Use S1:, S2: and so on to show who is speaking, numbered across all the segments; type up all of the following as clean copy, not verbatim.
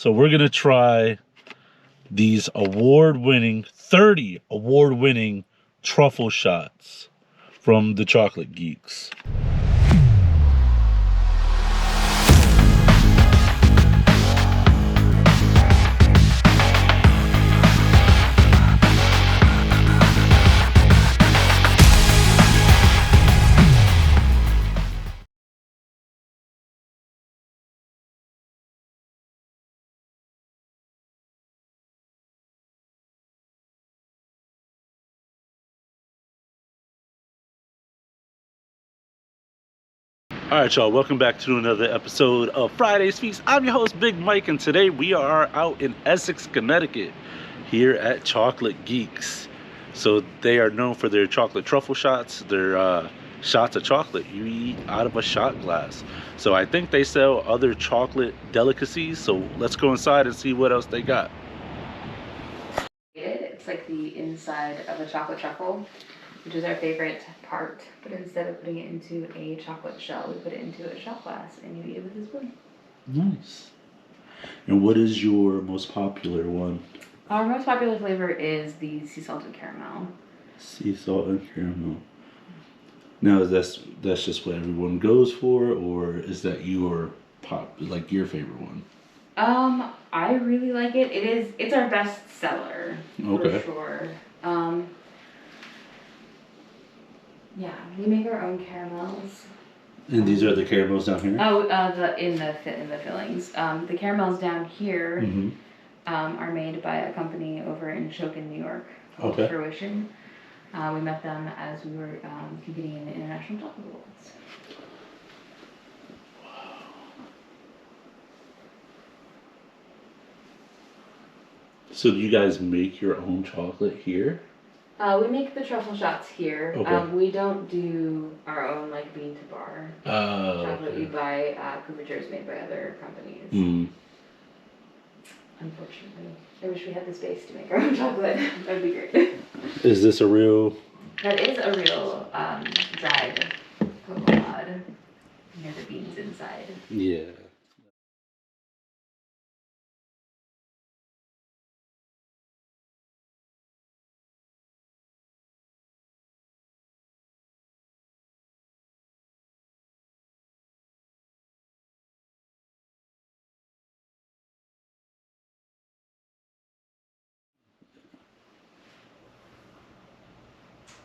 S1: So we're going to try these award-winning, 30 award-winning truffle shots from the Chocolate Geeks. Alright y'all, welcome back to another episode of Friday's Feast. I'm your host Big Mike, and today we are out in Essex, Connecticut here at Chocolate Geeks. So they are known for their chocolate truffle shots, their shots of chocolate you eat out of a shot glass. So I think they sell other chocolate delicacies, so let's go inside and see what else they got.
S2: It's like the inside of a chocolate truffle, which is our favorite part, but instead of putting it into a chocolate shell, we put it into a shot glass and you eat it with a spoon.
S1: Nice. And what is your most popular one?
S2: Our most popular flavor is the sea salt and caramel.
S1: Sea salt and caramel. Now that's just what everyone goes for, or is that your your favorite one?
S2: I really like it. It's our best seller.
S1: Okay.
S2: For sure. Yeah, we make our own caramels.
S1: And these are the caramels down here?
S2: Oh, in the fillings. The caramels down here are made by a company over in Shokin, New York, called Fruition. We met them as we were competing in the International Chocolate Awards.
S1: So do you guys make your own chocolate here?
S2: We make the truffle shots here.
S1: Okay.
S2: We don't do our own bean to bar chocolate.
S1: Okay.
S2: We buy couvertures made by other companies. Unfortunately, I wish we had the space to make our own chocolate. That'd be great.
S1: Is this a real?
S2: That is a real dried cocoa pod. You know, the beans inside.
S1: Yeah.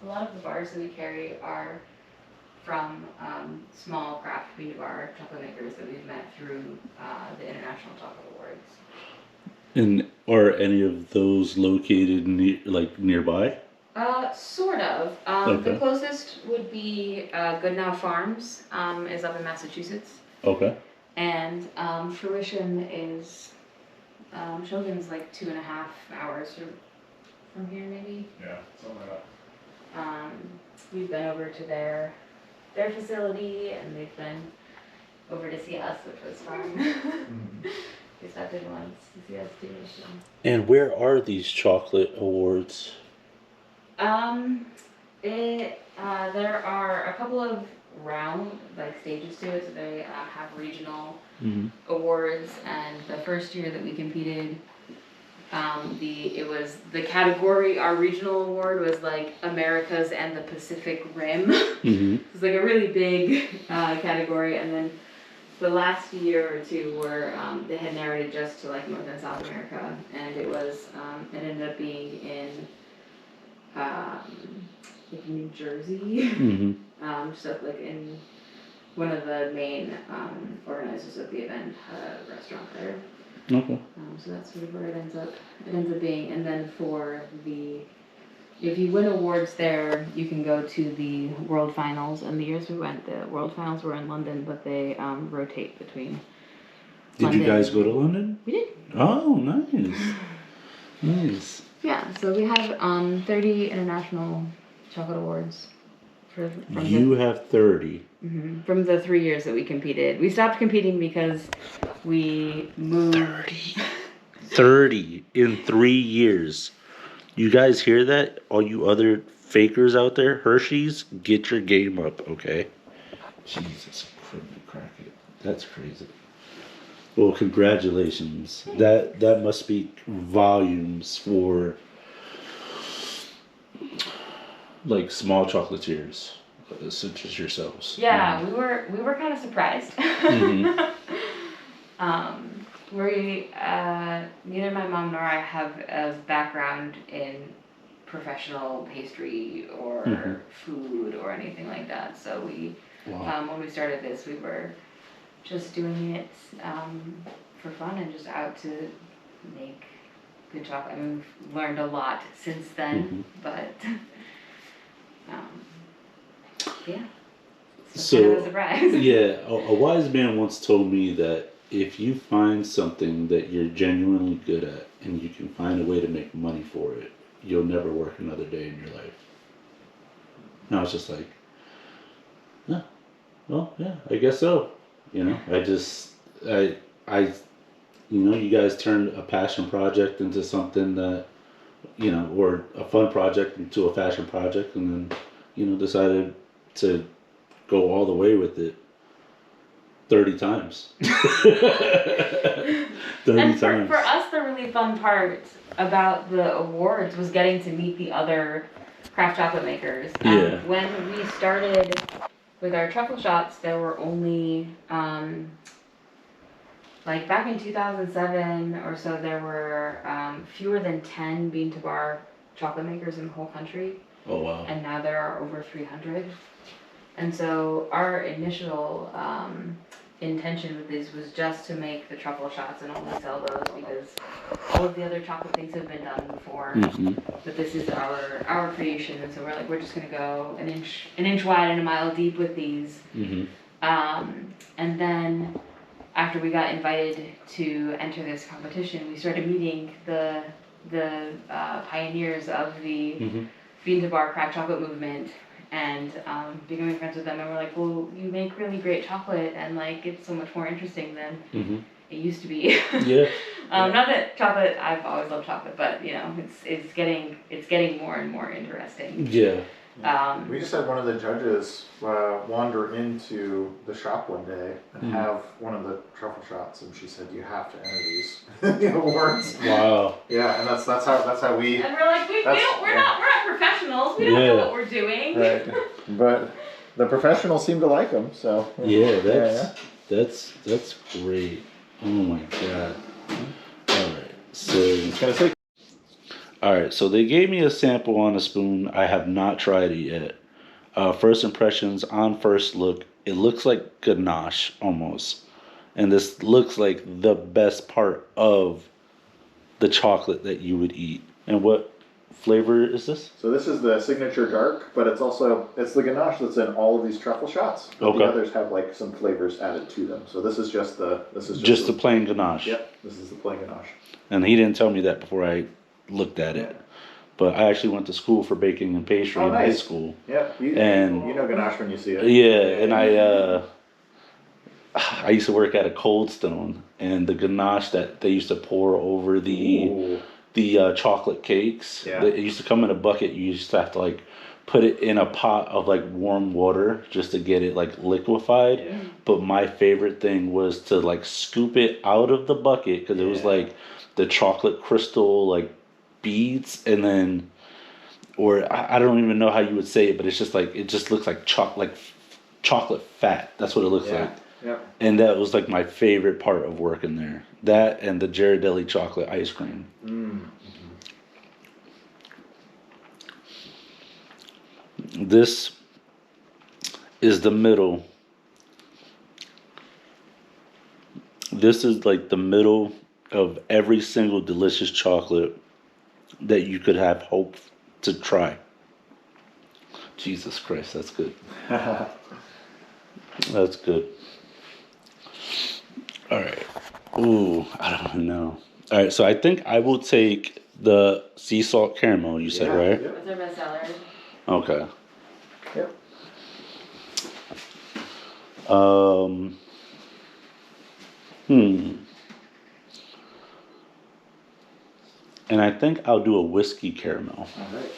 S2: A lot of the bars that we carry are from small craft bean to bar chocolate makers that we've met through the International Chocolate Awards.
S1: And are any of those located nearby?
S2: Sort of.
S1: Okay.
S2: The closest would be Goodnow Farms, is up in Massachusetts.
S1: Okay.
S2: And Fruition is, Shogun's 2.5 hours from here, maybe.
S3: Yeah, something like that.
S2: We've been over to their facility, and they've been over to see us, which was fun. They stopped in once to see us too. So.
S1: And where are these chocolate awards?
S2: There are a couple of round stages to it. So they have regional awards, and the first year that we competed, the category, our regional award was Americas and the Pacific Rim. It was a really big category, and then the last year or two were they had narrowed it just to North and South America, and it was it ended up being in New Jersey. Just in one of the main organizers of the event had a restaurant there.
S1: Okay.
S2: So that's sort of where it ends up being. And then if you win awards there, you can go to the World Finals. And the years we went, the World Finals were in London, but they rotate between.
S1: Did you guys go to London?
S2: We did.
S1: Oh, nice. Nice.
S2: Yeah, so we have 30 international chocolate awards.
S1: You have 30.
S2: From the 3 years that we competed. We stopped competing because we moved.
S1: 30 in 3 years. You guys hear that? All you other fakers out there, Hershey's, get your game up, okay? Jesus, crack it. That's crazy. Well, congratulations. That must speak volumes for like small chocolatiers such as yourselves.
S2: Yeah, we were kind of surprised.
S1: Mm-hmm.
S2: Neither my mom nor I have a background in professional pastry or food or anything like that. So when we started this, we were just doing it for fun and just out to make good chocolate. I mean, we've learned a lot since then, but yeah. So kind of a surprise.
S1: Yeah, a wise man once told me that if you find something that you're genuinely good at and you can find a way to make money for it, you'll never work another day in your life. And I was just like, yeah, well, yeah, I guess so. I you guys turned a passion project into something that, or a fun project into a fashion project, and then, decided to go all the way with it 30 times. 30
S2: and
S1: times.
S2: For us, the really fun part about the awards was getting to meet the other craft chocolate makers. When we started with our truffle shots, there were only, like back in 2007 or so, there were fewer than 10 bean to bar chocolate makers in the whole country.
S1: Oh, wow.
S2: And now there are over 300. And so our initial intention with these was just to make the truffle shots and only sell those, because all of the other chocolate things have been done before. But this is our creation, and so we're just gonna go an inch wide and a mile deep with these. And then after we got invited to enter this competition, we started meeting the pioneers of the bean to bar craft chocolate movement, and becoming friends with them. And we're like, well, you make really great chocolate, and like it's so much more interesting than it used to be. Not that chocolate, I've always loved chocolate, but it's getting more and more interesting.
S3: We just had one of the judges wander into the shop one day and have one of the truffle shots, and she said, "You have to enter these the awards."
S1: Wow.
S3: Yeah, and that's how we.
S2: And we're like, we're not professionals. We don't know what we're doing.
S3: Right. But the professionals seem to like them, so.
S1: That's great. Oh my god. All right, so. All right, so they gave me a sample on a spoon. I have not tried it yet. First impressions on first look, it looks like ganache almost. And this looks like the best part of the chocolate that you would eat. And what flavor is this?
S3: So this is the signature dark, but it's the ganache that's in all of these truffle shots. But the others have like some flavors added to them. So this is just the
S1: plain ganache.
S3: Yep, this is the plain ganache.
S1: And he didn't tell me that before I looked at it. But I actually went to school for baking and pastry in high school.
S3: Yeah, you know ganache when you see it.
S1: Yeah, and I used to work at a Cold Stone, and the ganache that they used to pour over the chocolate cakes, it used to come in a bucket. You used to have to like put it in a pot of like warm water just to get it like liquefied. Yeah. But my favorite thing was to like scoop it out of the bucket, because it was like the chocolate crystal like beads, and then, or I don't even know how you would say it, but it's just like, it just looks like chocolate fat. That's what it looks like.
S3: Yeah.
S1: And that was like my favorite part of working there. That and the Ghirardelli chocolate ice cream. This is the middle. This is like the middle of every single delicious chocolate that you could have hope to try. Jesus Christ, that's good. That's good. All right. Ooh, I don't even know. All right, so I think I will take the sea salt caramel, you said, right?
S2: Yep. What's our best seller?
S1: Okay.
S3: Yep.
S1: And I think I'll do a whiskey caramel.
S3: All right.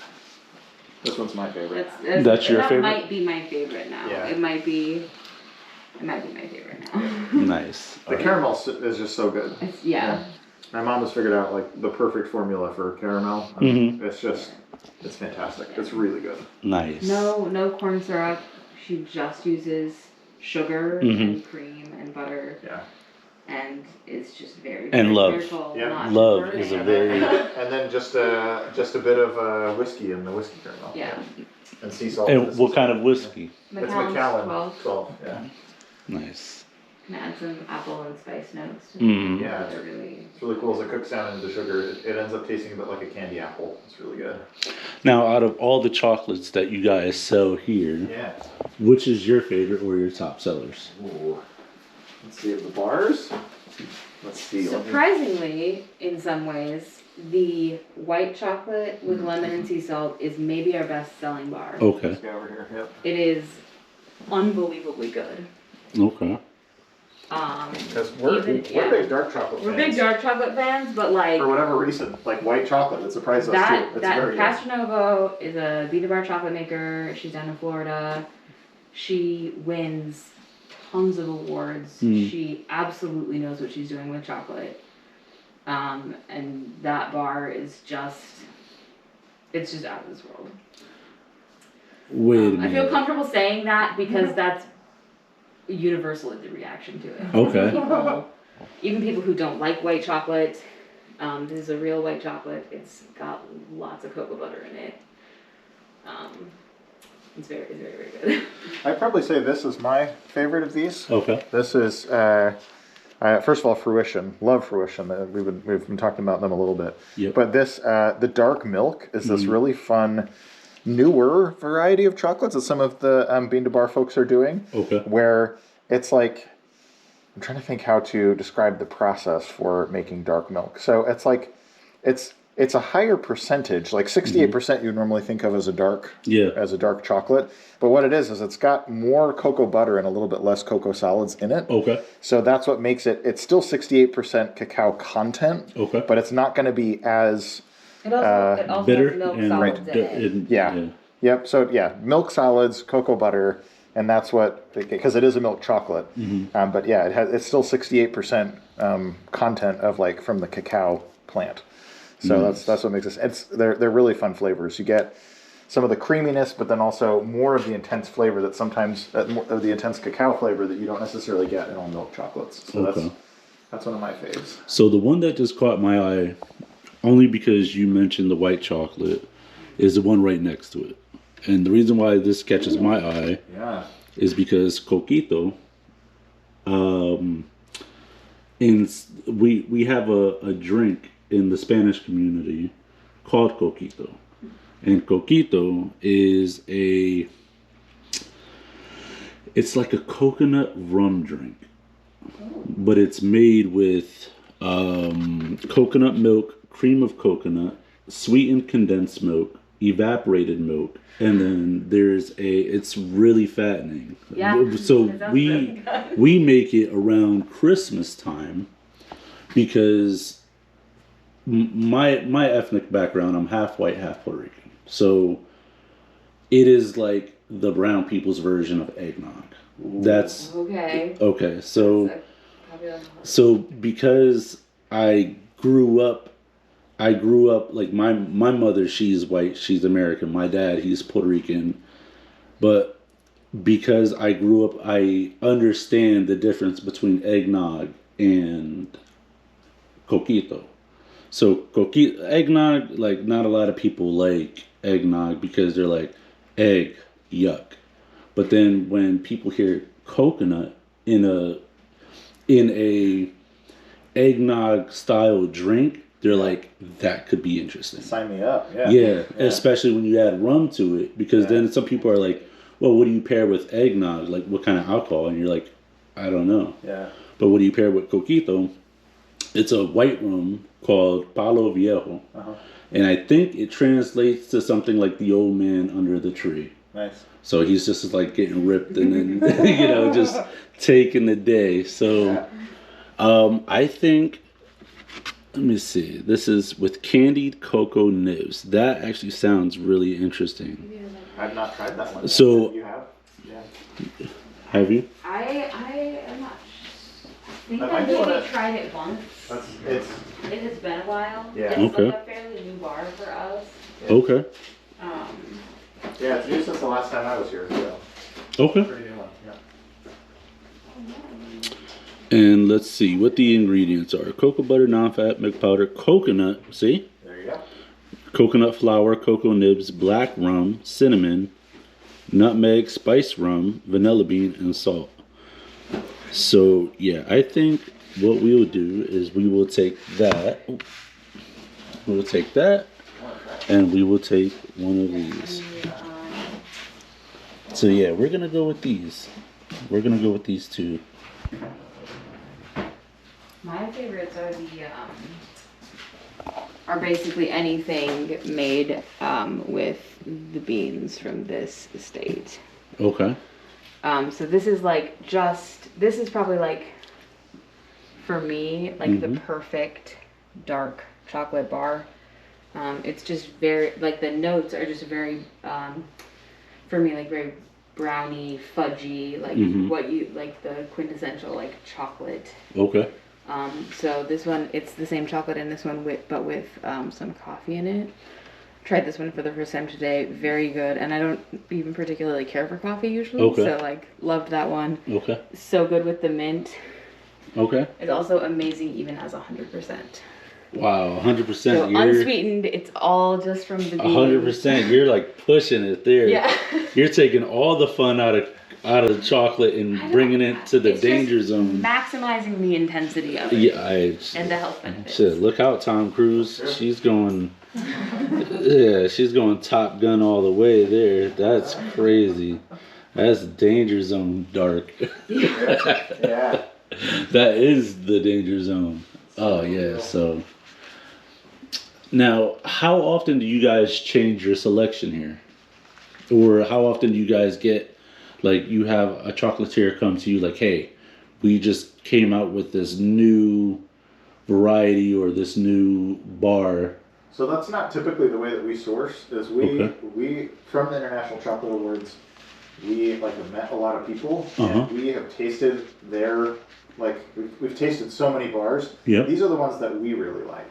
S3: This one's my favorite.
S1: That's your favorite?
S2: That might be my favorite now.
S3: Yeah.
S2: It might be. It might be my favorite now.
S1: Nice.
S3: The caramel is just so good.
S2: Yeah.
S3: My mom has figured out like the perfect formula for caramel. It's fantastic. It's really good.
S1: Nice.
S2: No corn syrup. She just uses sugar and cream and butter.
S3: Yeah.
S2: And it's just very
S1: And love.
S2: careful.
S3: Yeah.
S2: Not
S1: Love
S2: to burn
S1: is
S2: it.
S1: a very
S3: And then just a bit of whiskey in the whiskey caramel.
S2: Yeah.
S3: And sea salt.
S1: And what kind of whiskey?
S3: It's Macallan
S2: 12.
S3: 12. Yeah.
S1: Nice.
S2: Can add some apple and spice notes.
S3: Yeah.
S2: They're really.
S3: It's really cool as it cooks down into the sugar. It ends up tasting a bit like a candy apple. It's really good.
S1: Now, out of all the chocolates that you guys sell here,
S3: Yeah.
S1: which is your favorite or your top sellers?
S3: Ooh. Let's see the bars. Let's see.
S2: Surprisingly, in some ways, the white chocolate with lemon and sea salt is maybe our best selling bar.
S1: Okay.
S3: Let's go over here. Yep.
S2: It is unbelievably good.
S1: Okay.
S3: Because we're big dark chocolate
S2: We're
S3: fans.
S2: big dark chocolate fans, but like
S3: For whatever reason, like white chocolate, it surprised us
S2: that
S3: too. It's very good.
S2: Castronovo is a bean to bar chocolate maker. She's down in Florida. She wins tons of awards. She absolutely knows what she's doing with chocolate. And that bar is it's just out of this world.
S1: Wait a minute.
S2: I feel comfortable saying that because that's universally the reaction to it.
S1: Okay.
S2: Even people who don't like white chocolate, this is a real white chocolate. It's got lots of cocoa butter in it. It's very, very, very good.
S3: I'd probably say this is my favorite of these.
S1: Okay.
S3: This is first of all Fruition. Love Fruition. We've been talking about them a little bit.
S1: Yep.
S3: But this the dark milk is this really fun, newer variety of chocolates that some of the bean to bar folks are doing.
S1: Okay.
S3: Where it's like, I'm trying to think how to describe the process for making dark milk. So it's like, it's a higher percentage, like 68% you normally think of as a dark chocolate. But what it is it's got more cocoa butter and a little bit less cocoa solids in it.
S1: Okay.
S3: So that's what makes it's still 68% cacao content.
S1: Okay.
S3: But it's not going to be as
S2: It also
S1: bitter
S2: has milk
S1: and
S2: solids in it.
S3: Yeah. Yep. So yeah, milk solids, cocoa butter, and that's what, because it is a milk chocolate. But yeah, it's still 68% content of like from the cacao plant. So that's what makes this. They're really fun flavors. You get some of the creaminess, but then also more of the intense flavor that sometimes more of the intense cacao flavor that you don't necessarily get in all milk chocolates. So that's one of my faves.
S1: So the one that just caught my eye, only because you mentioned the white chocolate, is the one right next to it. And the reason why this catches my eye is because Coquito, we have a drink in the Spanish community called Coquito. And Coquito is it's like a coconut rum drink. But it's made with coconut milk, cream of coconut, sweetened condensed milk, evaporated milk, and then it's really fattening.
S2: Yeah.
S1: So we make it around Christmas time because my ethnic background, I'm half white, half Puerto Rican. So it is like the brown people's version of eggnog. That's okay. So because I grew up like my mother, she's white, she's American. My dad, he's Puerto Rican. But because I grew up, I understand the difference between eggnog and Coquito. So eggnog, like not a lot of people like eggnog because they're like, egg, yuck. But then when people hear coconut in a eggnog style drink, they're like, that could be interesting.
S3: Sign me up.
S1: Yeah, especially when you add rum to it, because then some people are like, well, what do you pair with eggnog? Like, what kind of alcohol? And you're like, I don't know.
S3: Yeah.
S1: But what do you pair with Coquito? It's a white rum called Palo Viejo. And I think it translates to something like the old man under the tree.
S3: Nice.
S1: So he's just like getting ripped and then, just taking the day. So I think, let me see. This is with candied cocoa nibs. That actually sounds really interesting.
S3: I've not tried that one.
S1: So
S3: you have? Yeah.
S1: Have you?
S2: I am not. I think
S3: I
S2: I
S3: might do
S2: maybe
S3: wanna-
S2: tried it once.
S3: It's
S2: It has been a while.
S3: Yeah.
S2: It's
S1: Okay.
S2: like a fairly new bar for us.
S1: Okay.
S2: Um,
S3: yeah, it's new since the last time I was here. So
S1: Okay.
S3: pretty new one. Yeah.
S1: And let's see what the ingredients are: cocoa butter, non-fat milk powder, coconut. See,
S3: There you go.
S1: coconut flour, cocoa nibs, black rum, cinnamon, nutmeg, spice rum, vanilla bean, and salt. So yeah, I think what we will do is we will take that. We'll take that, and we will take one of these. So yeah, we're gonna go with these. We're gonna go with these two.
S2: my favorites are basically anything made with the beans from this estate.
S1: Okay.
S2: So this is like this is probably like, for me, like the perfect dark chocolate bar. It's just very, like the notes are just very, for me, like very browny, fudgy, like what you, like the quintessential like chocolate.
S1: Okay.
S2: So this one, it's the same chocolate in this one but with some coffee in it. Tried this one for the first time today. Very good. And I don't even particularly care for coffee usually.
S1: Okay.
S2: So like loved that one.
S1: Okay.
S2: So good with the mint.
S1: Okay.
S2: It's also amazing even as 100%.
S1: Wow, 100%.
S2: So
S1: You're
S2: unsweetened, it's all just from the beans.
S1: 100%. You're like pushing it there.
S2: Yeah.
S1: You're taking all the fun out of chocolate and bringing it to the
S2: It's
S1: danger
S2: just
S1: zone.
S2: maximizing the intensity of it.
S1: Yeah,
S2: And the health benefits.
S1: shit. Look out, Tom Cruise. She's going. Yeah, she's going Top Gun all the way there. That's crazy. That's danger zone dark.
S3: Yeah.
S1: That is the danger zone. Oh yeah. So now, how often do you guys change your selection here, or how often do you guys get, like, you have a chocolatier come to you like, hey, we just came out with this new variety or this new bar.
S3: So that's not typically the way that we source. Is we from the International Chocolate Awards, we like have met a lot of people and we have tasted their we've tasted so many bars.
S1: Yeah.
S3: These are the ones that we really like.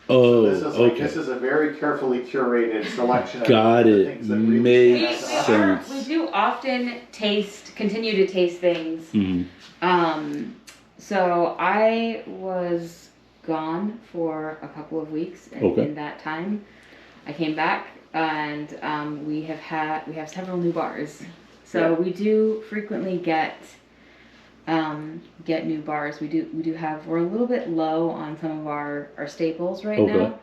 S1: Oh,
S3: This is this is a very carefully curated selection.
S1: Got
S3: of
S1: it.
S3: Things that really
S1: Makes
S3: stand out to us.
S1: sense.
S2: We do often continue to taste things. So I was gone for a couple of weeks, and in that time, I came back, and we have several new bars. So we do frequently get new bars. We're a little bit low on some of our staples right now.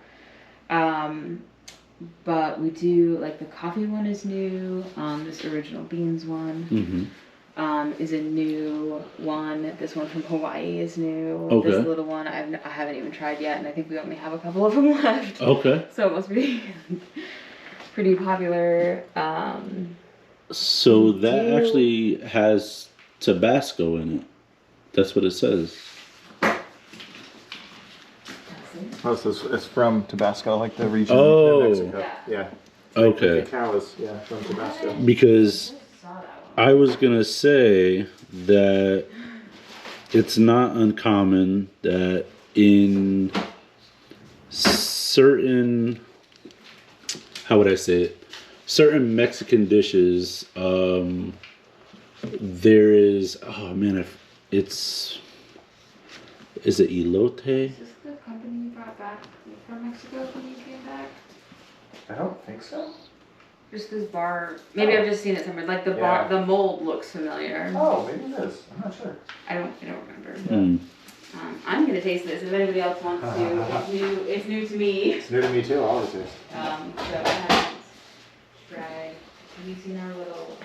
S2: But we do, like, the coffee one is new. This original beans one is a new one. This one from Hawaii is new. This little one I haven't even tried yet, and I think we only have a couple of them left.
S1: Okay.
S2: So it must be pretty popular.
S1: So that actually has Tabasco in it. That's what it says.
S3: Oh, so it's from Tabasco, like the region
S1: Oh.
S3: in Mexico. Yeah.
S1: Okay.
S3: The cow is from Tabasco.
S1: Because I was gonna say that it's not uncommon that in certain, how would I say it, certain Mexican dishes, there is, oh man, is it elote?
S2: Is this the company you brought back from Mexico when you came back?
S3: I don't think so.
S2: Just this bar. Maybe I've just seen it somewhere. Like the bar, the mold looks familiar.
S3: Oh, maybe it is. I'm not sure.
S2: I don't remember. I'm gonna taste this. If anybody else wants to, it's new to me.
S3: It's new to me too. I'll taste.
S2: So I haven't tried. Have you seen our little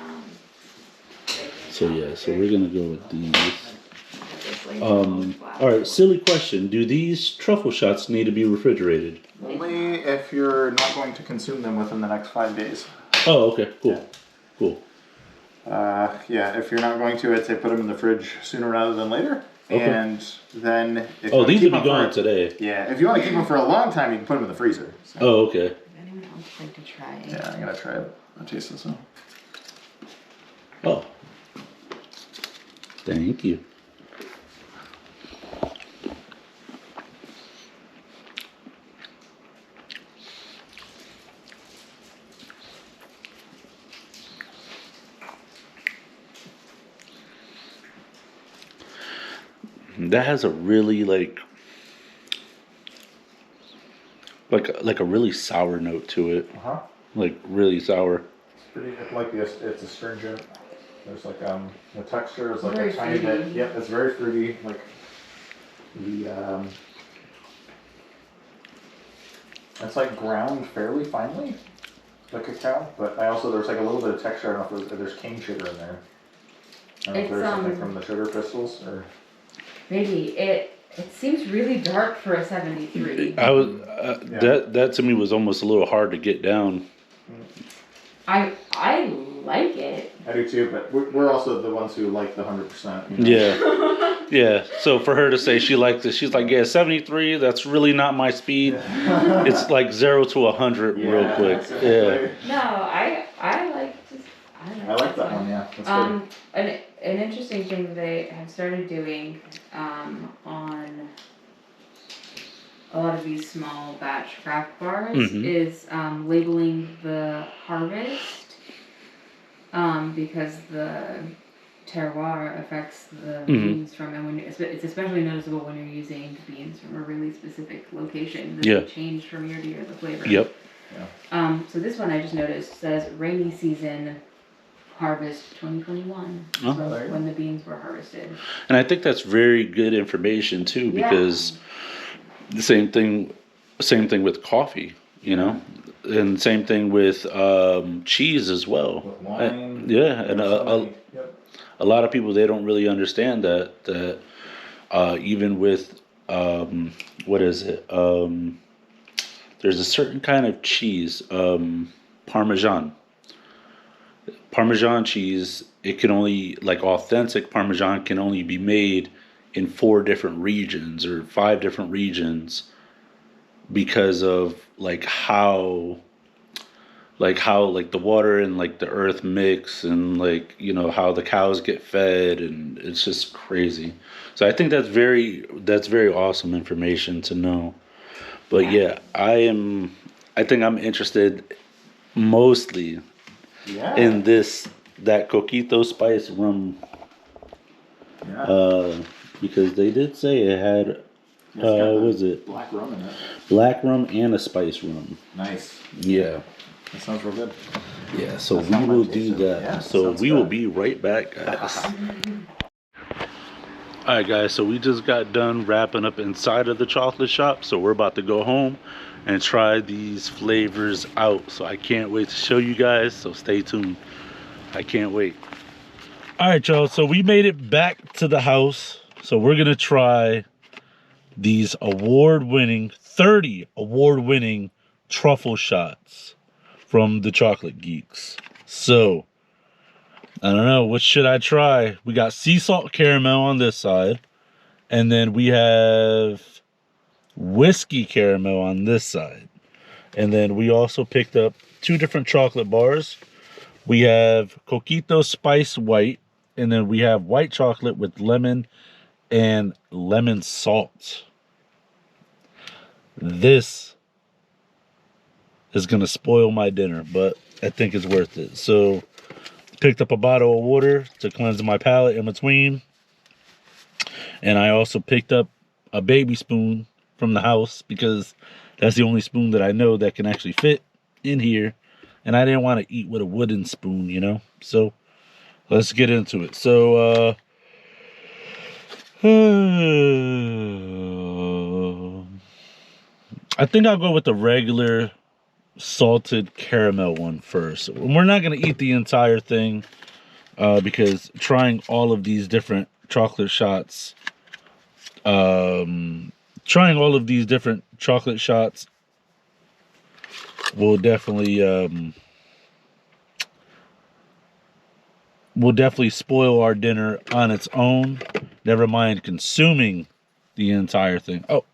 S1: So yeah, so we're gonna go with these.
S2: this, like,
S1: All right, silly question. Do these truffle shots need to be refrigerated?
S3: Only if you're not going to consume them within the next 5 days.
S1: Oh, okay, cool.
S3: Yeah.
S1: Cool.
S3: Yeah, if you're not going to, I'd say put them in the fridge sooner rather than later.
S1: Okay.
S3: And then if you
S1: Oh,
S3: wanna
S1: these
S3: keep
S1: will be
S3: them
S1: gone today.
S3: Yeah, if you want to keep them for a long time, you can put them in the freezer. So.
S1: Oh, okay.
S2: Would anyone else like to try?
S3: Yeah, I'm gonna try it. I'll taste this one.
S1: Oh, Thank you. That has a really like a really sour note to it.
S3: Uh-huh.
S1: Like really sour.
S3: It's astringent. There's like the texture is like
S2: Very
S3: a tiny
S2: fruity.
S3: bit. Yep, it's very fruity. Like the it's like ground fairly finely, the cacao. But there's like a little bit of texture. I don't know if there's cane sugar in there. I don't know if there's something from the sugar crystals or.
S2: Maybe it seems really dark for a 73.
S1: I was that to me was almost a little hard to get down.
S2: I like it.
S3: I do too, but we're also the ones who like the 100%. You know?
S1: Yeah, yeah. So for her to say she liked it, she's like, yeah, 73. That's really not my speed. It's like 0 to 100 real quick.
S3: Exactly.
S1: Yeah.
S2: No,
S3: I like that one. Yeah, that's good.
S2: An interesting thing that they have started doing on a lot of these small batch craft bars is labeling the harvest because the terroir affects the beans from, and it's especially noticeable when you're using beans from a really specific location. They change from year to year, the flavor.
S1: Yep.
S3: Yeah.
S2: So this one I just noticed says rainy season harvest 2021.
S1: Oh.
S2: So when the beans were harvested.
S1: And I think that's very good information too, because the same thing with coffee, you know, and same thing with cheese as well.
S3: With wine.
S1: And a lot of people, they don't really understand that even with what is it? There's a certain kind of cheese, Parmesan. Parmesan cheese, it can only, like authentic Parmesan can only be made in 4 different regions or 5 different regions because of how the water and like the earth mix and like, you know, how the cows get fed, and it's just crazy. So I think that's very awesome information to know. But yeah, I think I'm interested mostly in that coquito spice rum, because they did say it had what was it,
S3: black rum in it.
S1: Black rum and a spice rum.
S3: Nice.
S1: Yeah.
S3: That sounds real good.
S1: Yeah, so
S3: That's
S1: we
S3: not my
S1: will
S3: taste
S1: do
S3: of it.
S1: that.
S3: Yeah,
S1: So
S3: sounds
S1: we will
S3: good.
S1: be right back, guys. Alright guys, so we just got done wrapping up inside of the chocolate shop, so we're about to go home and try these flavors out. So I can't wait to show you guys, so stay tuned. I can't wait. Alright y'all, so we made it back to the house. So we're gonna try these 30 award-winning truffle shots from the Chocolate Geeks. So I don't know, what should I try? We got sea salt caramel on this side, and then we have whiskey caramel on this side. And then we also picked up 2 different chocolate bars. We have Coquito Spice White, and then we have white chocolate with lemon and lemon salt. This is gonna spoil my dinner, but I think it's worth it. So picked up a bottle of water to cleanse my palate in between. And I also picked up a baby spoon from the house because that's the only spoon that I know that can actually fit in here. And I didn't want to eat with a wooden spoon, you know? So let's get into it. So, I think I'll go with the regular salted caramel one first. We're not going to eat the entire thing because trying all of these different chocolate shots, will definitely spoil our dinner on its own. Never mind consuming the entire thing. Oh,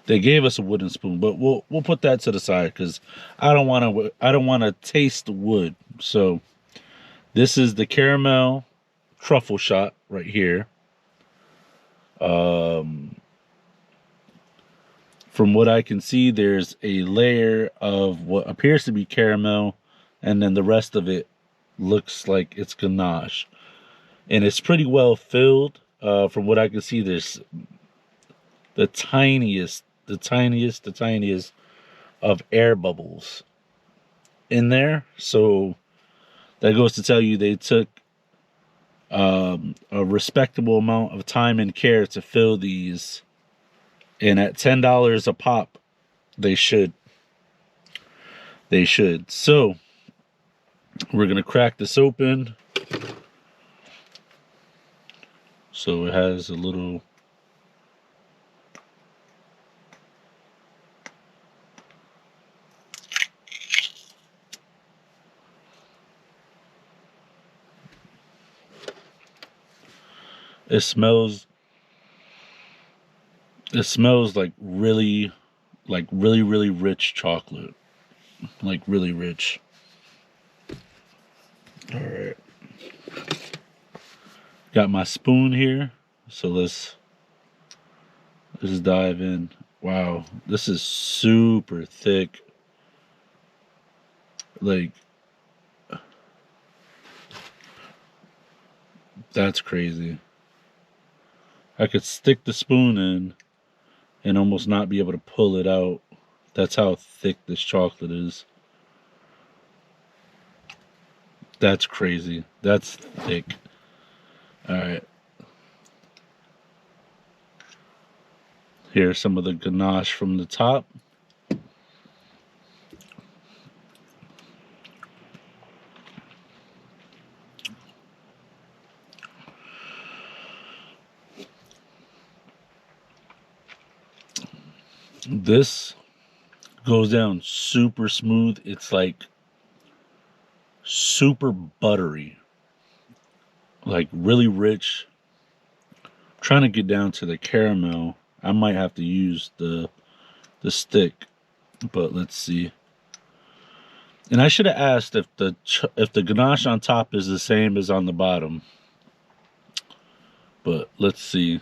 S1: they gave us a wooden spoon, but we'll put that to the side because I don't want to taste the wood. So this is the caramel truffle shot right here. From what I can see, there's a layer of what appears to be caramel, and then the rest of it looks like it's ganache. And it's pretty well filled. From what I can see, there's the tiniest of air bubbles in there. So that goes to tell you they took a respectable amount of time and care to fill these. And at $10 a pop, they should. They should. So we're gonna crack this open. So it has a little. It smells. It smells like really rich chocolate, like really rich. All right. Got my spoon here, so let's dive in. Wow, this is super thick. Like, that's crazy. I could stick the spoon in and almost not be able to pull it out. That's how thick this chocolate is. That's crazy. That's thick. All right. Here's some of the ganache from the top. This goes down super smooth. It's like super buttery, like really rich. Trying to get down to the caramel. I might have to use the stick, but let's see. And I should have asked if the ganache on top is the same as on the bottom. But let's see.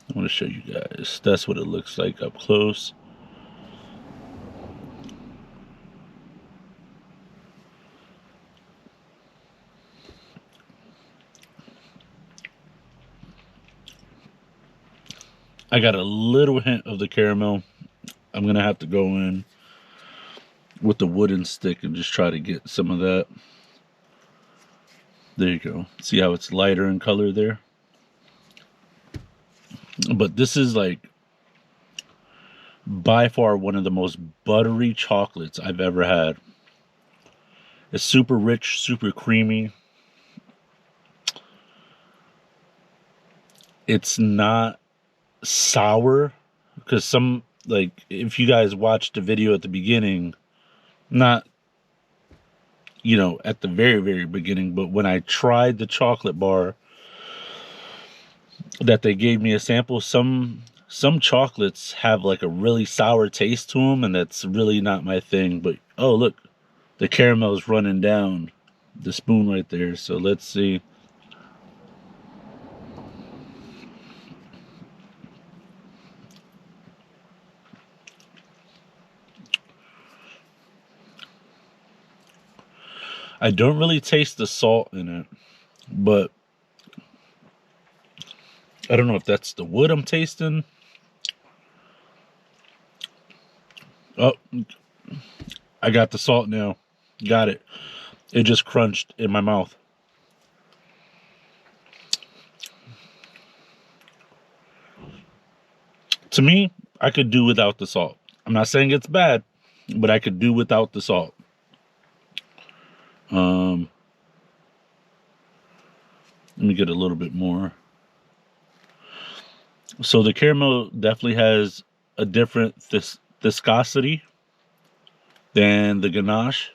S1: I want to show you guys. That's what it looks like up close. I got a little hint of the caramel. I'm going to have to go in with the wooden stick and just try to get some of that. There you go. See how it's lighter in color there? But this is like by far one of the most buttery chocolates I've ever had. It's super rich, super creamy. It's not sour, because some, like, if you guys watched the video at the beginning, not, you know, at the very beginning, but when I tried the chocolate bar that they gave me a sample, some chocolates have like a really sour taste to them, and that's really not my thing. But oh, look, the caramel's running down the spoon right there. So let's see. I don't really taste the salt in it, but I don't know if that's the wood I'm tasting. Oh, I got the salt now. Got it. It just crunched in my mouth. To me, I could do without the salt. I'm not saying it's bad, but I could do without the salt. Let me get a little bit more. So the caramel definitely has a different viscosity than the ganache.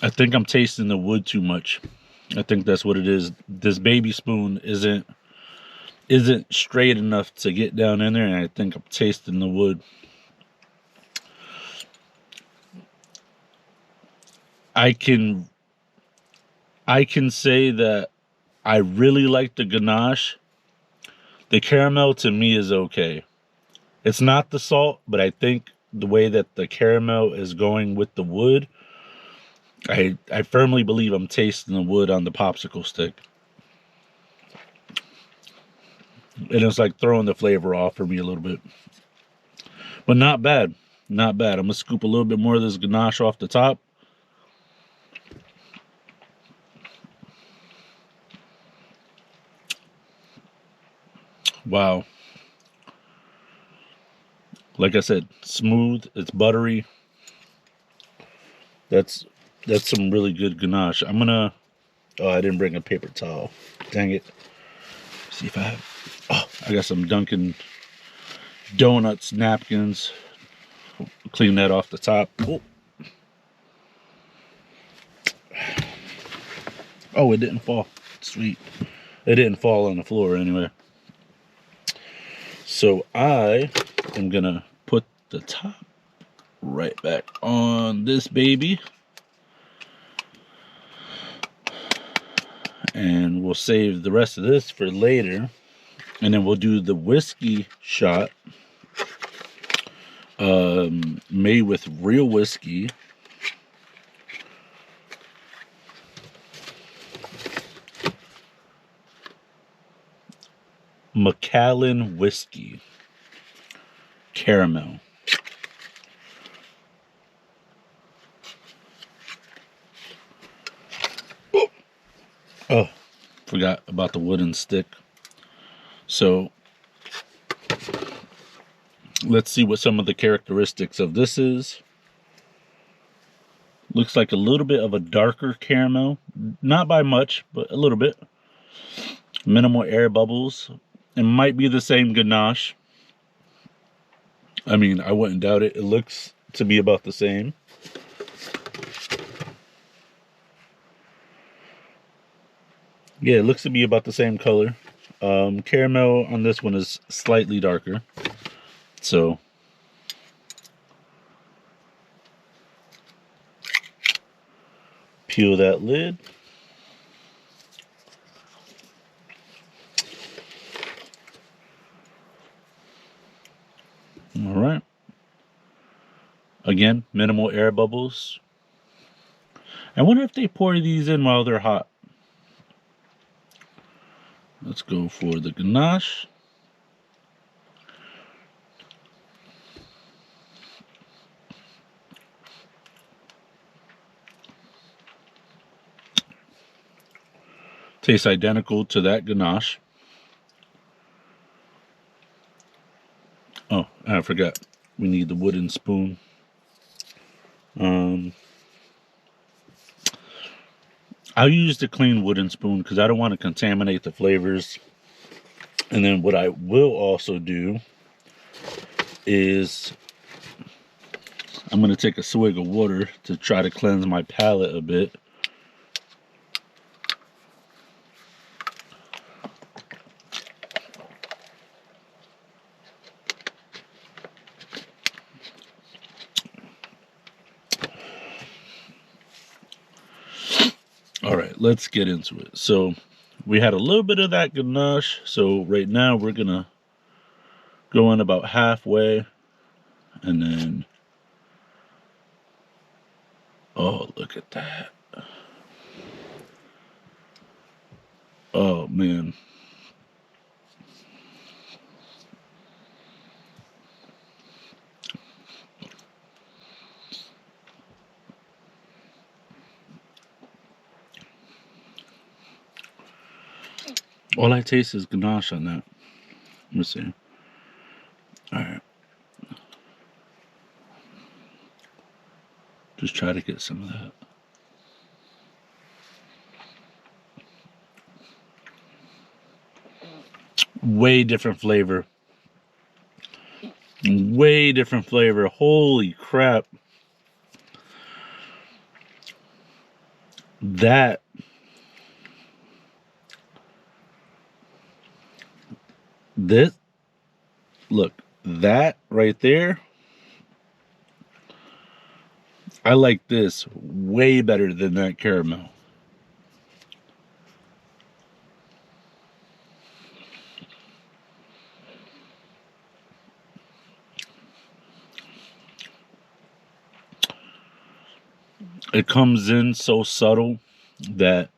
S1: I think I'm tasting the wood too much. I think that's what it is. This baby spoon isn't straight enough to get down in there, and I think I'm tasting the wood. I can say that I really like the ganache. The caramel to me is okay. It's not the salt, but I think the way that the caramel is going with the wood, I firmly believe I'm tasting the wood on the popsicle stick. And it's like throwing the flavor off for me a little bit. But not bad. Not bad. I'm going to scoop a little bit more of this ganache off the top. Wow. Like I said, smooth. It's buttery. That's some really good ganache. I'm going to... Oh, I didn't bring a paper towel. Dang it. See if I have... Oh, I got some Dunkin' Donuts napkins. Clean that off the top. Oh, it didn't fall. Sweet. It didn't fall on the floor anyway. So I am going to put the top right back on this baby. And we'll save the rest of this for later. And then we'll do the whiskey shot. Made with real whiskey. Macallan whiskey. Caramel. Oh, forgot about the wooden stick. So, let's see what some of the characteristics of this is. Looks like a little bit of a darker caramel. Not by much, but a little bit. Minimal air bubbles. It might be the same ganache. I mean, I wouldn't doubt it. It looks to be about the same. Yeah, it looks to be about the same color. Caramel on this one is slightly darker. So, peel that lid. All right. Again, minimal air bubbles. I wonder if they pour these in while they're hot. Let's go for the ganache. Tastes identical to that ganache. Oh, I forgot. We need the wooden spoon. I'll use the clean wooden spoon because I don't want to contaminate the flavors. And then what I will also do is I'm going to take a swig of water to try to cleanse my palate a bit. All right, let's get into it. So we had a little bit of that ganache. So right now we're going to go in about halfway. And then, oh, look at that. Oh, man. All I taste is ganache on that. Let me see. All right. Just try to get some of that. Way different flavor. Way different flavor. Holy crap. That this look, that right there, I like this way better than that caramel. It comes in so subtle that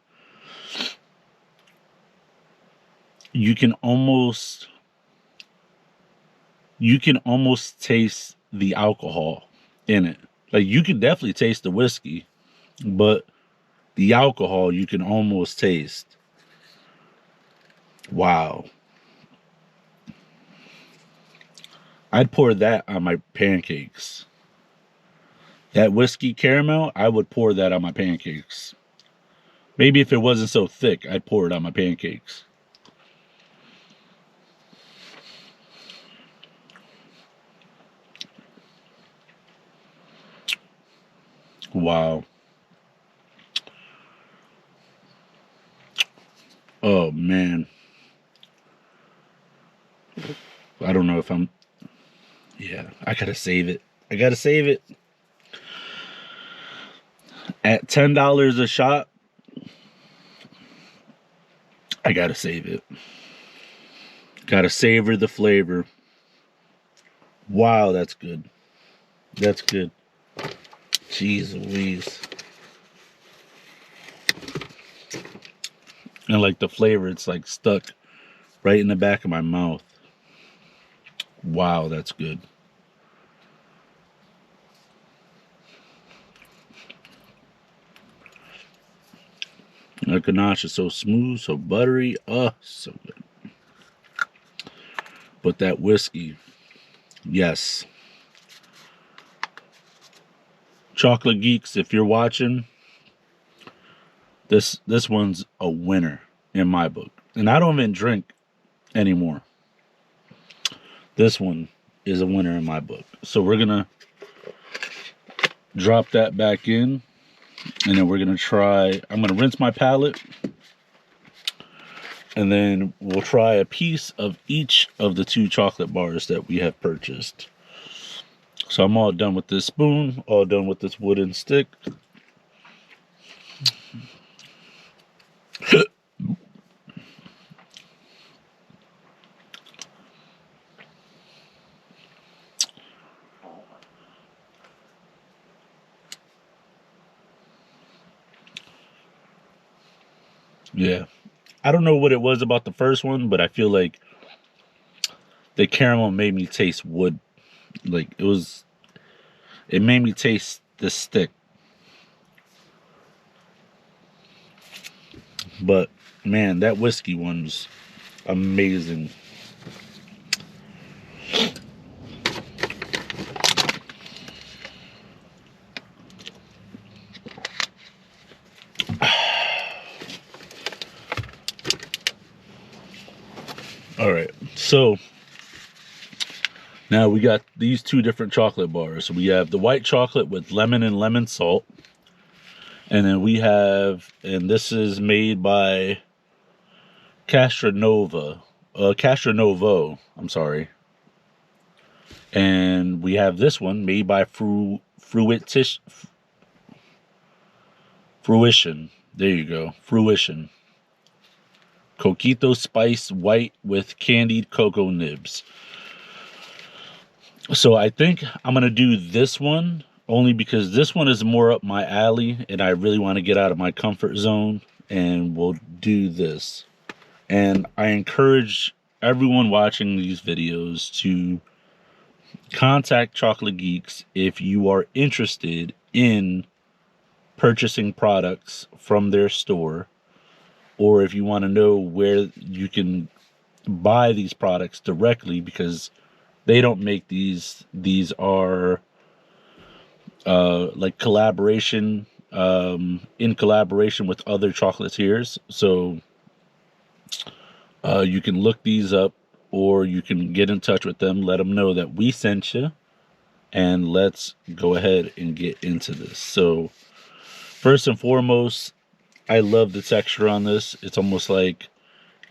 S1: you can almost taste the alcohol in it. Like, you can definitely taste the whiskey, but the alcohol you can almost taste. Wow. I'd pour that on my pancakes. That whiskey caramel, I would pour that on my pancakes. Maybe if it wasn't so thick, I'd pour it on my pancakes. Wow. Oh, man. I don't know if I'm... Yeah, I gotta save it. I gotta save it. At $10 a shot, I gotta save it. Gotta savor the flavor. Wow, that's good. That's good. Jeez Louise. And like the flavor, it's like stuck right in the back of my mouth. Wow, that's good. The ganache is so smooth, so buttery. Oh, so good. But that whiskey, yes. Chocolate Geeks, if you're watching, this one's a winner in my book. And I don't even drink anymore. This one is a winner in my book. So we're gonna drop that back in, and then we're gonna try. I'm gonna rinse my palate, and then we'll try a piece of each of the 2 chocolate bars that we have purchased. So I'm all done with this spoon, all done with this wooden stick. Yeah. I don't know what it was about the first one, but I feel like the caramel made me taste wood. Like, it made me taste the stick. But man, that whiskey one's amazing. All right, so now we got these 2 different chocolate bars. We have the white chocolate with lemon and lemon salt. And then we have, and this is made by Castronovo, I'm sorry. And we have this one made by Fruition. There you go, Fruition. Coquito Spice White with candied cocoa nibs. So I think I'm going to do this one only because this one is more up my alley and I really want to get out of my comfort zone, and we'll do this. And I encourage everyone watching these videos to contact Chocolate Geeks if you are interested in purchasing products from their store, or if you want to know where you can buy these products directly, because they don't make these. These are like collaboration, in collaboration with other chocolatiers. So you can look these up, or you can get in touch with them, let them know that we sent you, and let's go ahead and get into this. So first and foremost, I love the texture on this. It's almost like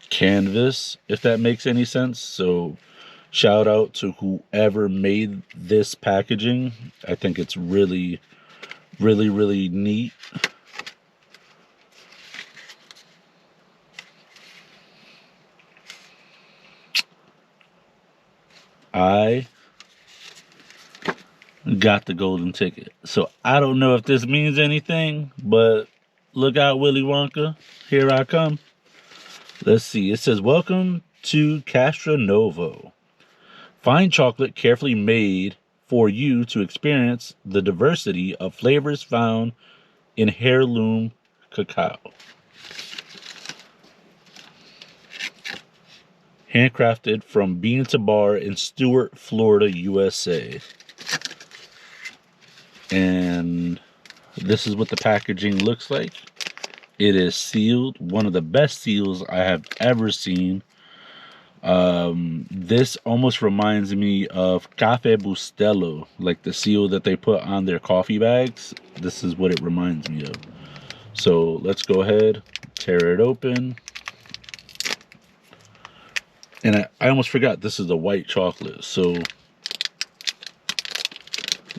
S1: canvas, if that makes any sense. So shout out to whoever made this packaging. I think it's really, really, really neat. I got the golden ticket. So I don't know if this means anything, but look out, Willy Wonka. Here I come. Let's see. It says, welcome to Castronovo. Fine chocolate carefully made for you to experience the diversity of flavors found in heirloom cacao. Handcrafted from bean to bar in Stuart, Florida, USA. And this is what the packaging looks like. It is sealed. One of the best seals I have ever seen. This almost reminds me of Cafe Bustelo, like the seal that they put on their coffee bags. This is what it reminds me of. So let's go ahead, tear it open. And I almost forgot this is a white chocolate. So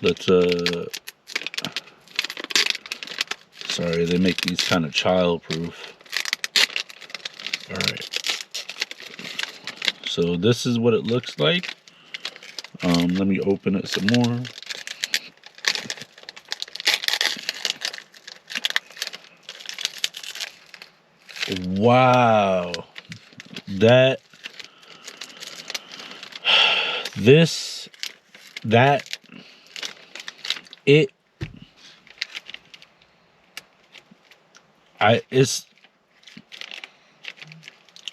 S1: let's sorry, they make these kind of child-proof. All right. So this is what it looks like. Let me open it some more. Wow.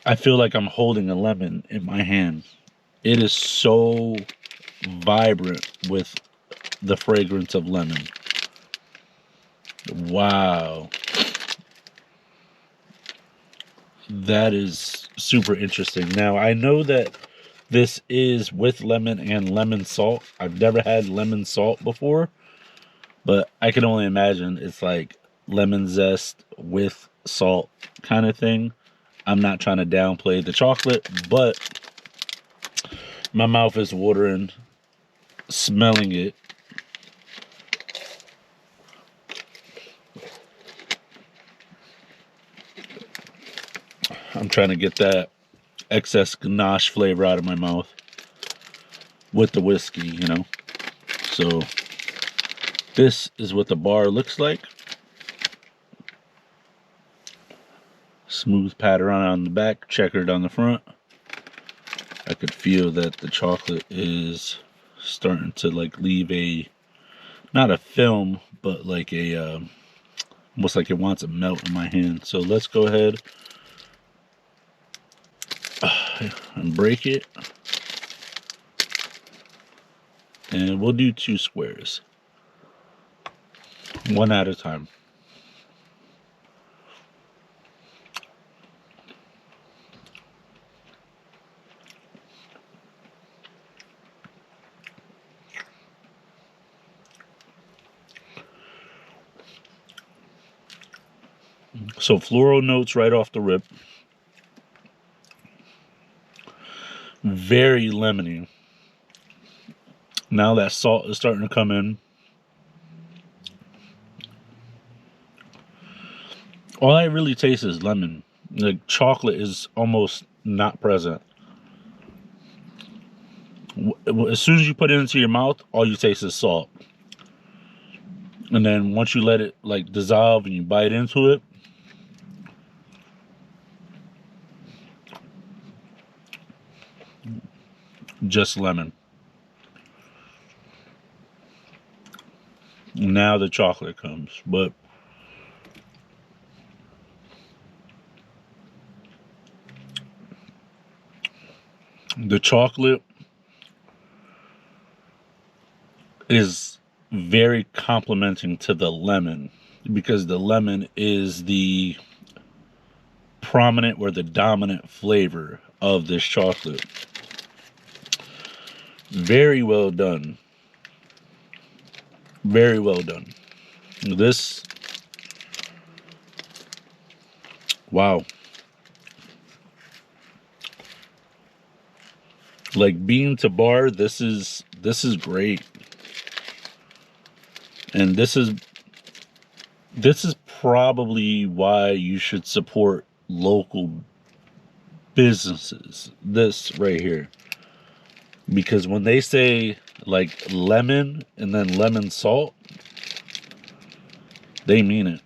S1: I feel like I'm holding a lemon in my hand. It is so vibrant with the fragrance of lemon. Wow. That is super interesting. Now, I know that this is with lemon and lemon salt. I've never had lemon salt before, but I can only imagine it's like lemon zest with salt kind of thing. I'm not trying to downplay the chocolate, but my mouth is watering smelling it. I'm trying to get that excess ganache flavor out of my mouth with the whiskey, you know. So this is what the bar looks like. Smooth pattern on the back, checkered on the front. I could feel that the chocolate is starting to like leave a, not a film, but like a, almost like it wants to melt in my hand. So let's go ahead and break it. And we'll do 2 squares. One at a time. So floral notes right off the rip. Very lemony. Now that salt is starting to come in. All I really taste is lemon. Like chocolate is almost not present. As soon as you put it into your mouth, all you taste is salt. And then once you let it like dissolve and you bite into it, just lemon. Now the chocolate comes, but the chocolate is very complimenting to the lemon because the lemon is the prominent or the dominant flavor of this chocolate. Very well done. Very well done. This Wow. Like bean to bar, this is great. And this is probably why you should support local businesses. This right here. Because when they say like lemon and then lemon salt, they mean it.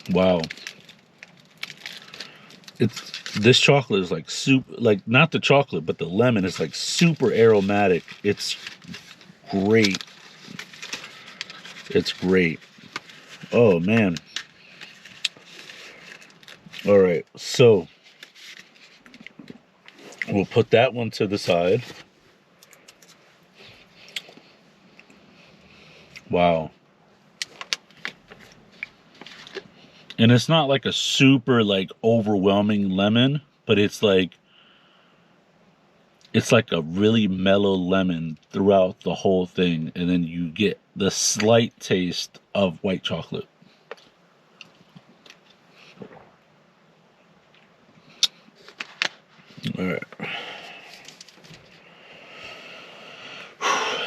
S1: Wow. This chocolate is like super, like not the chocolate, but the lemon is like super aromatic. It's great. It's great. Oh man. All right. So we'll put that one to the side. Wow. And it's not like a super like overwhelming lemon, but it's like a really mellow lemon throughout the whole thing, and then you get the slight taste of white chocolate. All right.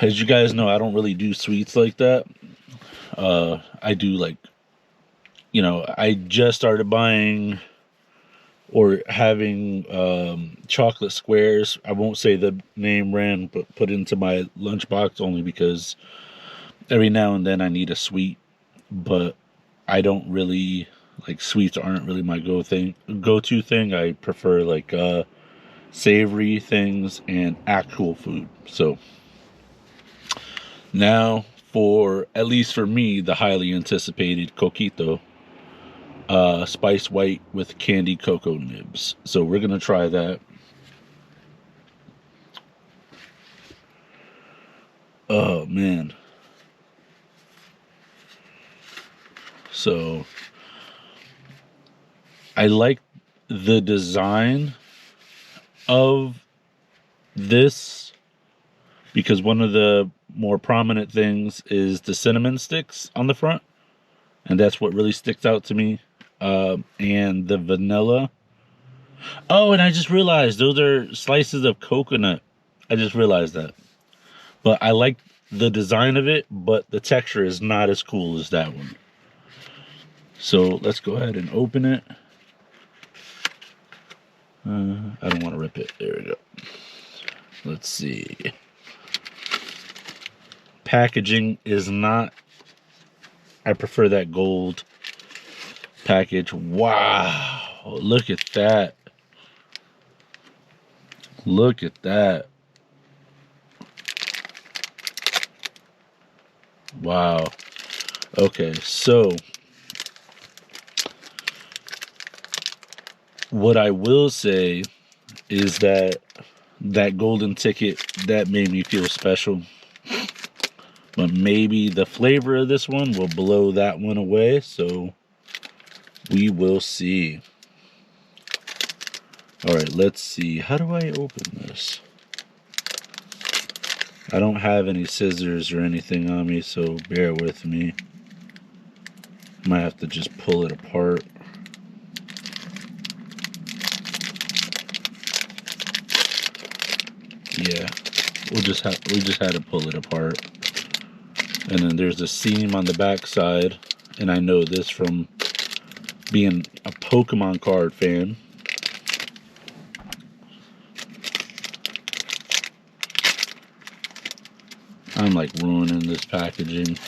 S1: As you guys know, I don't really do sweets like that. I do like, I just started buying or having chocolate squares. I won't say the name brand, but put into my lunchbox only because every now and then I need a sweet. But I don't really like sweets. Aren't really my go-to thing. I prefer like savory things and actual food. So now, for at least for me, the highly anticipated coquito. Spice white with candied cocoa nibs. So we're gonna try that. Oh man. So I like the design of this because one of the more prominent things is the cinnamon sticks on the front, and that's what really sticks out to me. And the vanilla. Oh, and I just realized those are slices of coconut. I just realized that. But I like the design of it, but the texture is not as cool as that one. So let's go ahead and open it. I don't want to rip it. There we go. Let's see. Packaging is not... I prefer that gold package. Wow. Look at that. Look at that. Wow. Okay, so what I will say is that golden ticket, that made me feel special. But maybe the flavor of this one will blow that one away, so we will see. All right, let's see. How do I open this? I don't have any scissors or anything on me, so bear with me. Might have to just pull it apart. Yeah, we just had to pull it apart. And then there's a seam on the back side, and I know this from being a Pokemon card fan. I'm like ruining this packaging.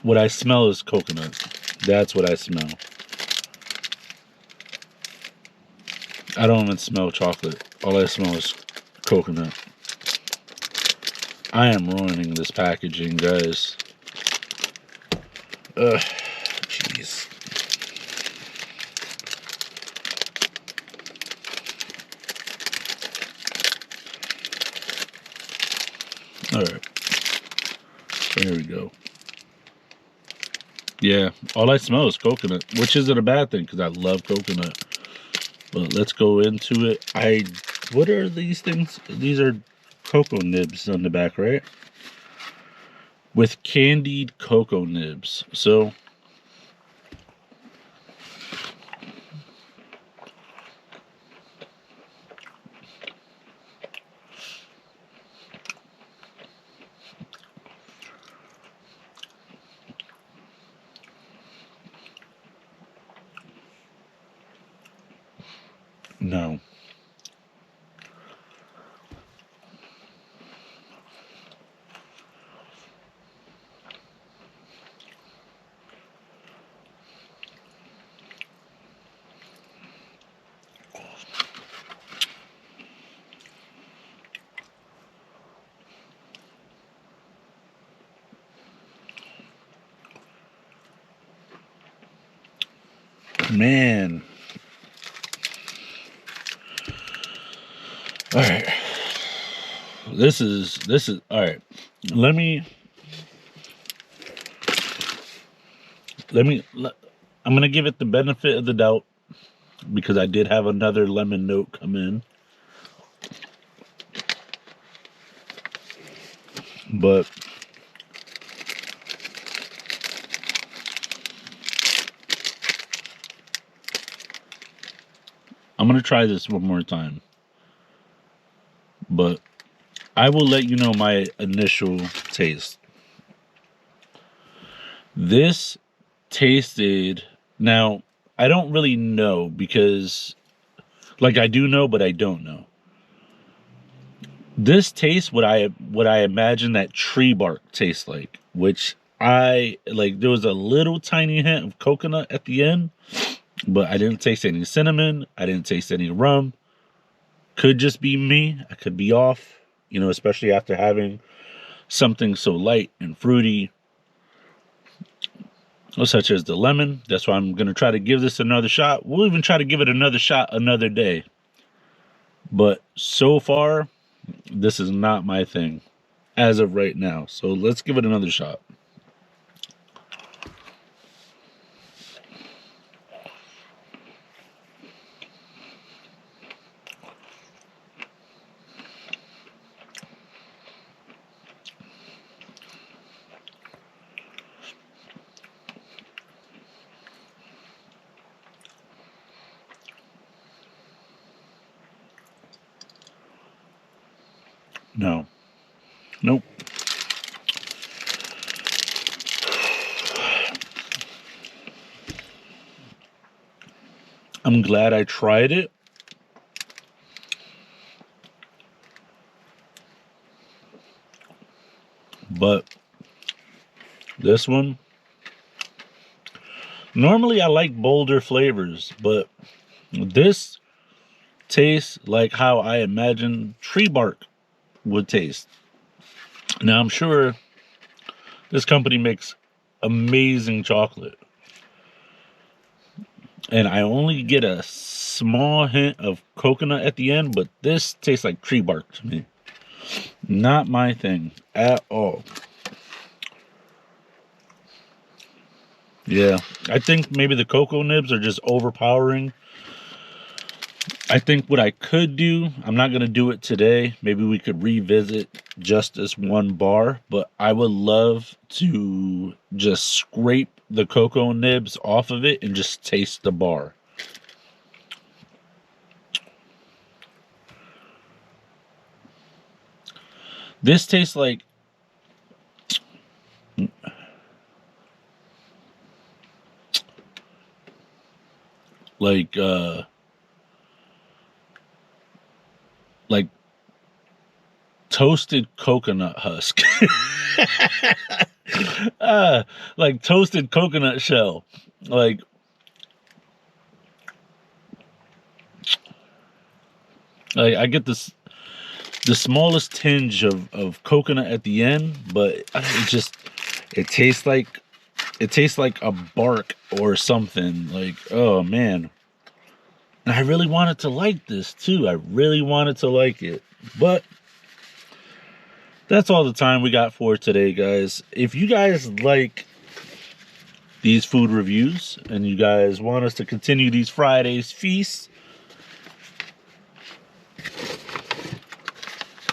S1: What I smell is coconut. That's what I smell. I don't even smell chocolate. All I smell is coconut. I am ruining this packaging, guys. Ugh, jeez. Alright. There we go. Yeah, all I smell is coconut, which isn't a bad thing because I love coconut. But let's go into it. What are these things? These are cocoa nibs on the back, right? with candied cocoa nibs. So no. Man. All right. This is all right. Let me I'm going to give it the benefit of the doubt because I did have another lemon note come in. But I'm going to try this one more time. But I will let you know my initial taste. This tasted... Now, I don't really know because... Like, I do know, but I don't know. This tastes what I imagine that tree bark tastes like. Which I... Like, there was a little tiny hint of coconut at the end. But I didn't taste any cinnamon. I didn't taste any rum. Could just be me. I could be off. You know, especially after having something so light and fruity, such as the lemon. That's why I'm going to try to give this another shot. We'll even try to give it another shot another day. But so far, this is not my thing as of right now. So let's give it another shot. No. Nope. I'm glad I tried it. But this one, normally I like bolder flavors, but this tastes like how I imagine tree bark would taste. Now, I'm sure this company makes amazing chocolate. And I only get a small hint of coconut at the end, but this tastes like tree bark to me. Not my thing at all. Yeah, I think maybe the cocoa nibs are just overpowering. I think what I could do, I'm not going to do it today. Maybe we could revisit just this one bar, but I would love to just scrape the cocoa nibs off of it and just taste the bar. This tastes like like toasted coconut husk. Like toasted coconut shell. Like I get this the smallest tinge of coconut at the end, but it tastes like a bark or something. Like, oh man. And I really wanted to like this too. I really wanted to like it. But that's all the time we got for today, guys. If you guys like these food reviews and you guys want us to continue these Fridays feasts,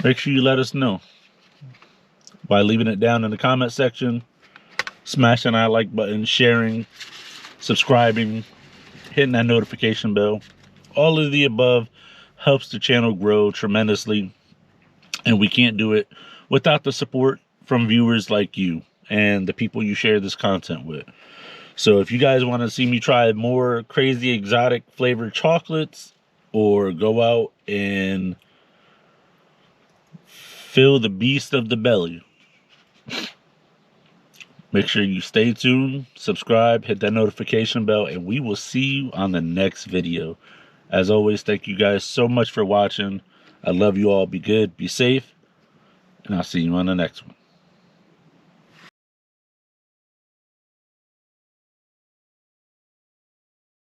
S1: make sure you let us know. by leaving it down in the comment section, smashing that like button, sharing, subscribing, hitting that notification bell. All of the above helps the channel grow tremendously, and we can't do it without the support from viewers like you and the people you share this content with. So if you guys want to see me try more crazy exotic flavored chocolates, or go out and fill the beast of the belly, make sure you stay tuned, subscribe, hit that notification bell, and we will see you on the next video. As always, thank you guys so much for watching. I love you all. Be good, be safe, and I'll see you on the next one.